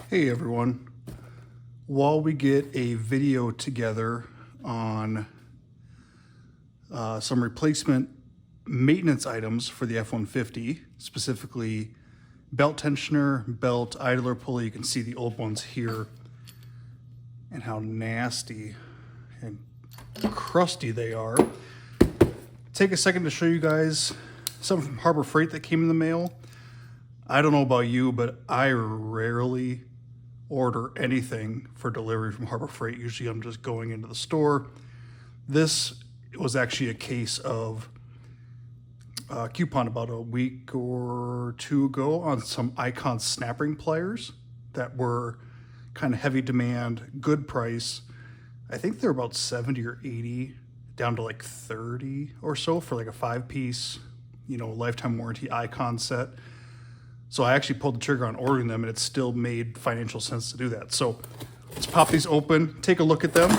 Hey everyone, while we get a video together on some replacement maintenance items for the F-150, specifically belt tensioner, belt idler pulley, you can see the old ones here and how nasty and crusty they are. Take a second to show you guys something from Harbor Freight that came in the mail. I don't know about you, but I rarely order anything for delivery from Harbor Freight. Usually I'm just going into the store. This was actually a case of a coupon about a week or two ago on some ICON Snap Ring Pliers that were kind of heavy demand, good price. I think they're about 70 or 80 down to like 30 or so for like a 5-piece, lifetime warranty ICON set. So I actually pulled the trigger on ordering them, and it still made financial sense to do that. So let's pop these open, take a look at them.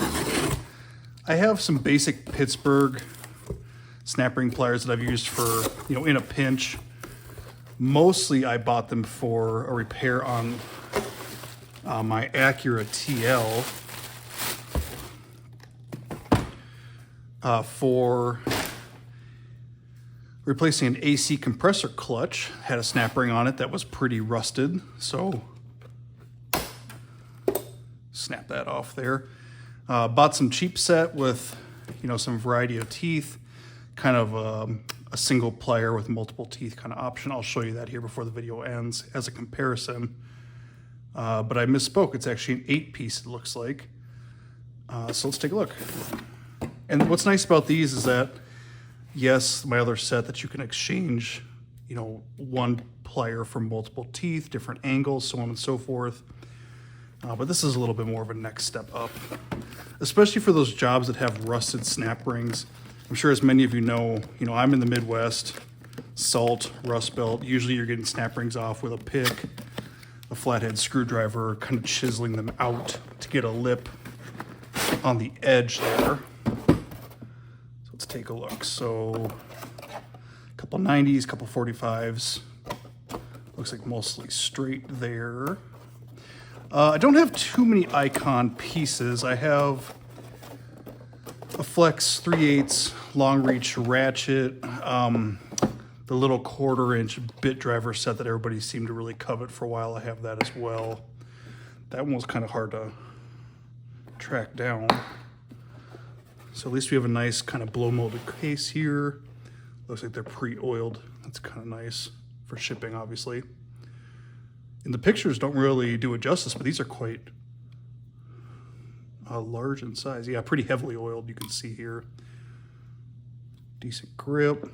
I have some basic Pittsburgh snap ring pliers that I've used for, in a pinch. Mostly I bought them for a repair on my Acura TL for replacing an AC compressor clutch. Had a snap ring on it that was pretty rusted, so snap that off there. Bought some cheap set with, some variety of teeth, kind of a single plier with multiple teeth kind of option. I'll show you that here before the video ends as a comparison. But I misspoke. It's actually an 8-piece, it looks like. So let's take a look. And what's nice about these is that, yes, my other set that you can exchange, one plier for multiple teeth, different angles, so on and so forth. But this is a little bit more of a next step up, especially for those jobs that have rusted snap rings. I'm sure as many of you know, I'm in the Midwest, salt, rust belt. Usually you're getting snap rings off with a pick, a flathead screwdriver, kind of chiseling them out to get a lip on the edge there. Let's take a look. So a couple 90s, couple 45s. Looks like mostly straight there. I don't have too many ICON pieces. I have a Flex 3/8 long reach ratchet, the little 1/4-inch bit driver set that everybody seemed to really covet for a while. I have that as well. That one was kind of hard to track down. So at least we have a nice kind of blow molded case here. Looks like they're pre-oiled. That's kind of nice for shipping, obviously. And the pictures don't really do it justice, but these are quite large in size. Yeah, pretty heavily oiled, you can see here. Decent grip.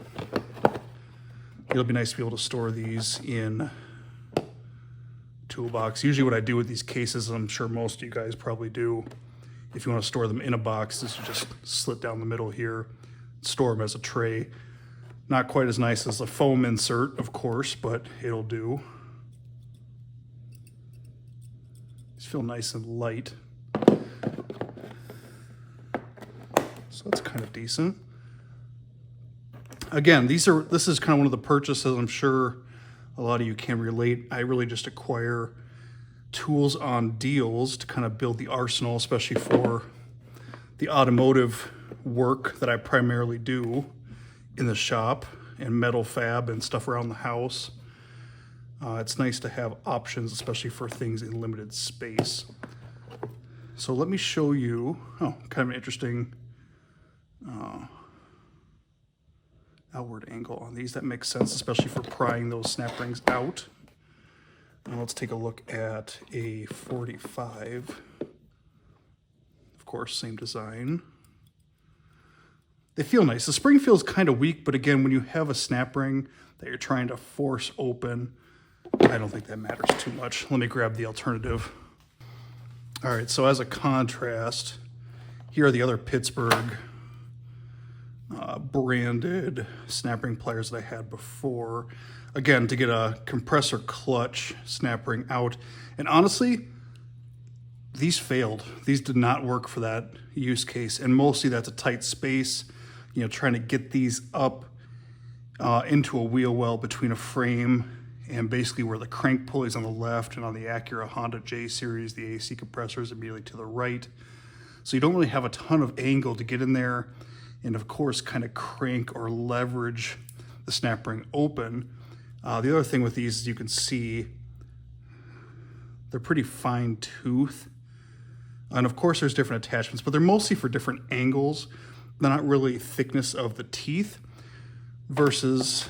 It'll be nice to be able to store these in toolbox. Usually what I do with these cases, I'm sure most of you guys probably do, if you want to store them in a box, this is just slit down the middle here, store them as a tray. Not quite as nice as a foam insert, of course, but it'll do. These feel nice and light. So that's kind of decent. Again, this is kind of one of the purchases I'm sure a lot of you can relate. I really just acquire tools on deals to kind of build the arsenal, especially for the automotive work that I primarily do in the shop and metal fab and stuff around the house. It's nice to have options, especially for things in limited space. So let me show you, kind of an interesting outward angle on these. That makes sense, especially for prying those snap rings out. Now let's take a look at a 45. Of course, same design. They feel nice. The spring feels kind of weak, but again, when you have a snap ring that you're trying to force open, I don't think that matters too much. Let me grab the alternative. All right, so as a contrast, here are the other Pittsburgh branded snap ring pliers that I had before. Again, to get a compressor clutch snap ring out. And honestly, these failed. These did not work for that use case. And mostly that's a tight space, trying to get these up into a wheel well between a frame and basically where the crank pulley is on the left, and on the Acura Honda J series, the AC compressor is immediately to the right. So you don't really have a ton of angle to get in there, and of course kind of crank or leverage the snap ring open. The other thing with these is you can see they're pretty fine tooth. And of course there's different attachments, but they're mostly for different angles. They're not really thickness of the teeth versus,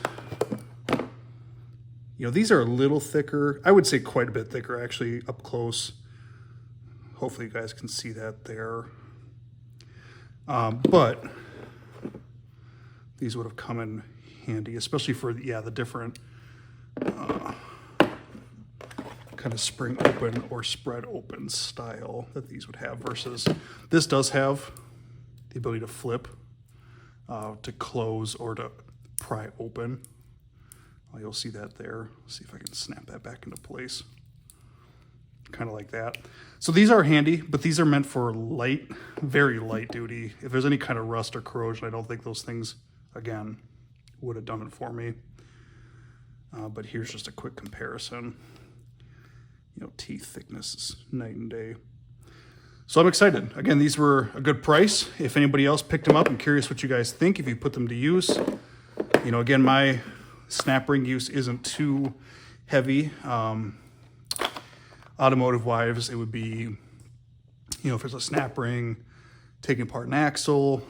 you know, these are a little thicker. I would say quite a bit thicker actually up close. Hopefully you guys can see that there. But these would have come in handy, especially for, yeah, the different kind of spring open or spread open style that these would have, versus this does have the ability to flip, to close, or to pry open. You'll see that there. See if I can snap that back into place. Kind of like that. So these are handy, but these are meant for light, very light duty. If there's any kind of rust or corrosion, I don't think those things, again, would have done it for me. But here's just a quick comparison. You know, teeth thickness is night and day. So I'm excited. Again, these were a good price. If anybody else picked them up, I'm curious what you guys think if you put them to use. You know, again, my snap ring use isn't too heavy. Automotive wise, it would be, you know, if there's a snap ring, taking apart an axle,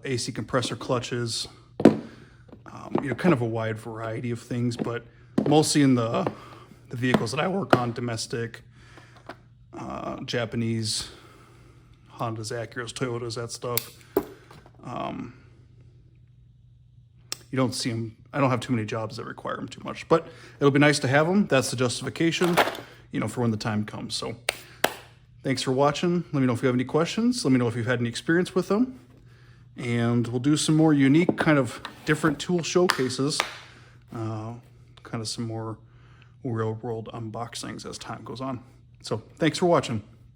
AC compressor clutches, you know, kind of a wide variety of things, but mostly in the vehicles that I work on, domestic, Japanese, Hondas, Acuras, Toyotas, that stuff. You don't see them. I don't have too many jobs that require them too much, but it'll be nice to have them. That's the justification, you know, for when the time comes. So thanks for watching. Let me know if you have any questions. Let me know if you've had any experience with them. And we'll do some more unique, kind of different tool showcases, kind of some more real world unboxings as time goes on. So thanks for watching.